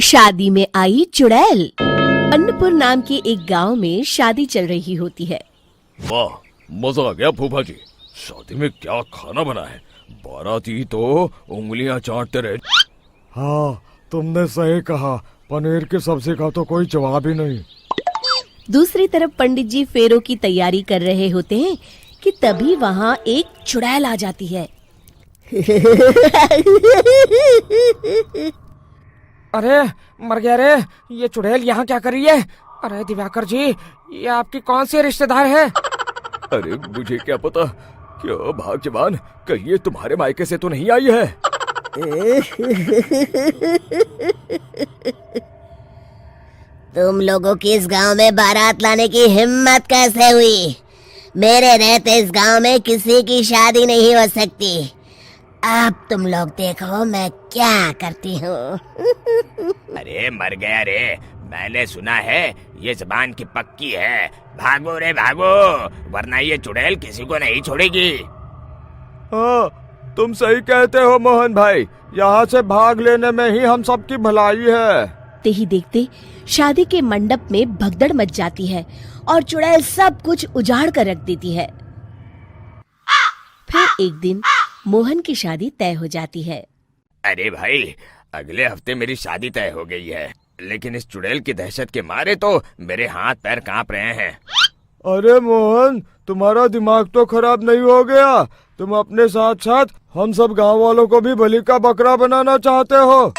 शादी में आई चुड़ैल। अन्नपुर नाम के एक गांव में शादी चल रही होती है। वाह, मजा आ गया फूफा जी। शादी में क्या खाना बना है। बाराती तो उंगलियां चाटते रहे। हाँ, तुमने सही कहा। पनीर की सब्जी का तो कोई जवाब ही नहीं। दूसरी तरफ पंडित जी फेरों की तैयारी कर रहे होते हैं कि तभी वहाँ एक चुड़ैल आ जाती है। अरे मर गया रे, ये चुड़ैल यहाँ क्या कर रही है? अरे दिवाकर जी, ये आपकी कौन सी रिश्तेदार है? अरे मुझे क्या पता। क्या भाग्यवान, कहीं ये तुम्हारे मायके से तो नहीं आई है। तुम लोगों की इस गांव में बारात लाने की हिम्मत कैसे हुई? मेरे रहते इस गांव में किसी की शादी नहीं हो सकती। अब तुम लोग देखो मैं क्या करती हूँ। अरे मर गया रे, मैंने सुना है ये जबान की पक्की है। भागो रे भागो, वरना ये चुड़ैल किसी को नहीं छोड़ेगी। हाँ, तुम सही कहते हो मोहन भाई। यहाँ से भाग लेने में ही हम सबकी भलाई है। देखते ही देखते शादी के मंडप में भगदड़ मच जाती है और चुड़ैल सब कुछ उजाड़ कर रख देती है। फिर एक दिन मोहन की शादी तय हो जाती है। अरे भाई, अगले हफ्ते मेरी शादी तय हो गई है, लेकिन इस चुड़ैल की दहशत के मारे तो मेरे हाथ पैर कांप रहे हैं। अरे मोहन, तुम्हारा दिमाग तो खराब नहीं हो गया? तुम अपने साथ साथ हम सब गांव वालों को भी बलि का बकरा बनाना चाहते हो?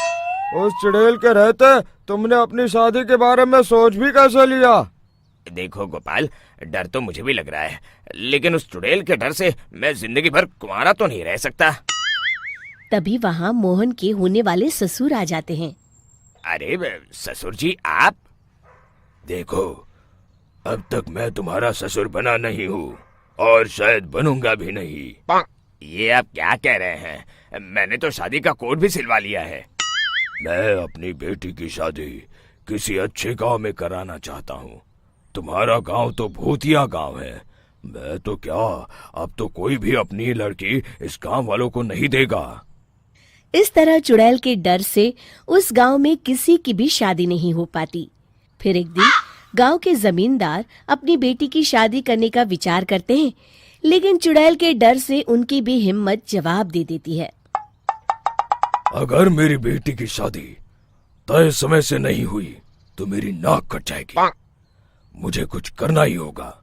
उस चुड़ैल के रहते तुमने अपनी शादी के बारे में सोच भी कैसे लिया? देखो गोपाल, डर तो मुझे भी लग रहा है, लेकिन उस चुड़ैल के डर से मैं जिंदगी भर कुंवारा तो नहीं रह सकता। तभी वहाँ मोहन के होने वाले ससुर आ जाते हैं। अरे ससुर जी, आप? देखो, अब तक मैं तुम्हारा ससुर बना नहीं हूँ और शायद बनूंगा भी नहीं। ये आप क्या कह रहे हैं? मैंने तो शादी का कोड भी सिलवा लिया है। मैं अपनी बेटी की शादी किसी अच्छे गांव में कराना चाहता हूँ। तुम्हारा गांव तो भूतिया गांव है। मैं तो क्या, अब तो कोई भी अपनी लड़की इस गांव वालों को नहीं देगा। इस तरह चुड़ैल के डर से उस गांव में किसी की भी शादी नहीं हो पाती। फिर एक दिन गांव के जमींदार अपनी बेटी की शादी करने का विचार करते हैं, लेकिन चुड़ैल के डर से उनकी भी हिम्मत जवाब दे देती है। अगर मेरी बेटी की शादी तय समय से नहीं हुई तो मेरी नाक कट जाएगी। मुझे कुछ करना ही होगा।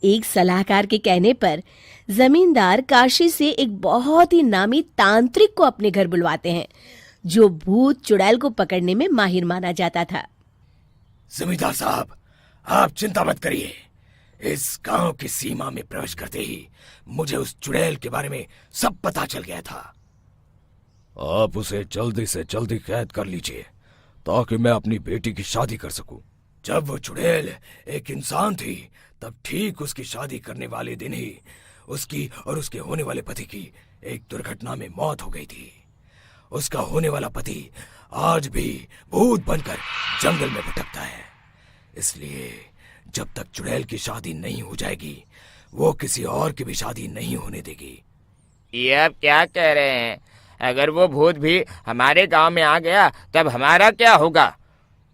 एक सलाहकार के कहने पर जमींदार काशी से एक बहुत ही नामी तांत्रिक को अपने घर बुलवाते हैं, जो भूत चुड़ैल को पकड़ने में माहिर माना जाता था। जमींदार साहब, आप चिंता मत करिए। इस गांव की सीमा में प्रवेश करते ही मुझे उस चुड़ैल के बारे में सब पता चल गया था। आप उसे जल्दी से जल्दी कैद कर लीजिए ताकि मैं अपनी बेटी की शादी कर सकूं। जब वो चुड़ैल एक इंसान थी, तब ठीक उसकी शादी करने वाले दिन ही उसकी और उसके होने वाले पति की एक दुर्घटना में मौत हो गई थी। उसका होने वाला पति आज भी भूत बनकर जंगल में भटकता है। इसलिए जब तक चुड़ैल की शादी नहीं हो जाएगी, वो किसी और की भी शादी नहीं होने देगी। ये आप क्या कह रहे हैं? अगर वो भूत भी हमारे गांव में आ गया तब हमारा क्या होगा?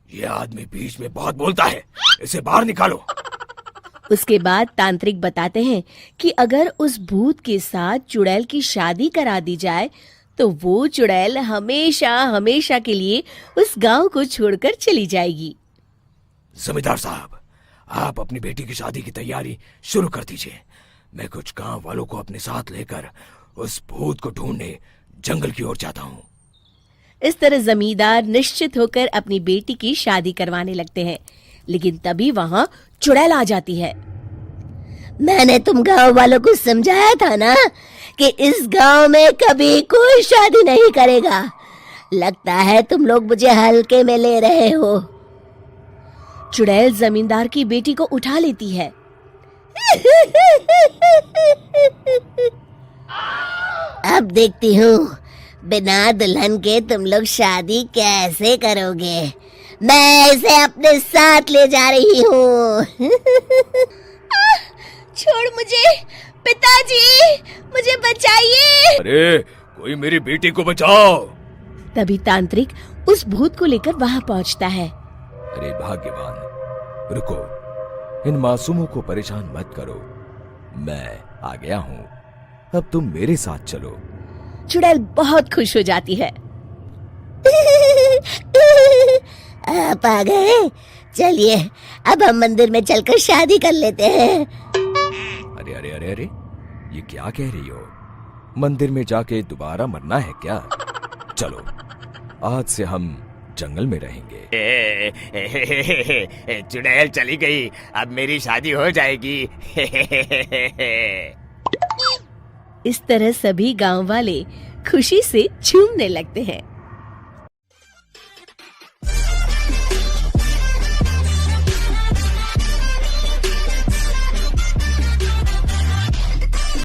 ये आदमी बीच में बहुत बोलता है, इसे बाहर निकालो। उसके बाद तांत्रिक बताते हैं कि अगर उस भूत के साथ चुड़ैल की शादी करा दी जाए तो वो चुड़ैल हमेशा हमेशा के लिए उस गांव को छोड़कर चली जाएगी। जमींदार साहब, आप अपनी बेटी की शादी की तैयारी शुरू कर दीजिए। मैं कुछ गांव वालों को अपने साथ लेकर उस भूत को ढूंढने जंगल की ओर जाता हूँ। इस तरह जमींदार निश्चित होकर अपनी बेटी की शादी करवाने लगते हैं, लेकिन तभी वहाँ चुड़ैल आ जाती है। मैंने तुम गांव वालों को समझाया था ना कि इस गांव में कभी कोई शादी नहीं करेगा। लगता है तुम लोग मुझे हल्के में ले रहे हो। चुड़ैल जमींदार की बेटी को उठा लेती है। अब देखती हूँ बिना दुल्हन के तुम लोग शादी कैसे करोगे। मैं इसे अपने साथ ले जा रही हूँ। छोड़ मुझे, पिताजी, मुझे बचाइए। अरे कोई मेरी बेटी को बचाओ। तभी तांत्रिक उस भूत को लेकर वहां पहुंचता है। अरे भाग्यवान, रुको, इन मासूमों को परेशान मत करो, मैं आ गया हूँ, अब तुम मेरे साथ चलो। चुड़ैल बहुत खुश हो जाती है। आप आ गए, चलिए अब हम मंदिर में चलकर शादी कर लेते हैं। अरे अरे अरे अरे, ये क्या कह रही हो? मंदिर में जाके दोबारा मरना है क्या? चलो, आज से हम जंगल में रहेंगे। चुड़ैल चली गई, अब मेरी शादी हो जाएगी। इस तरह सभी गांव वाले खुशी से झूमने लगते हैं।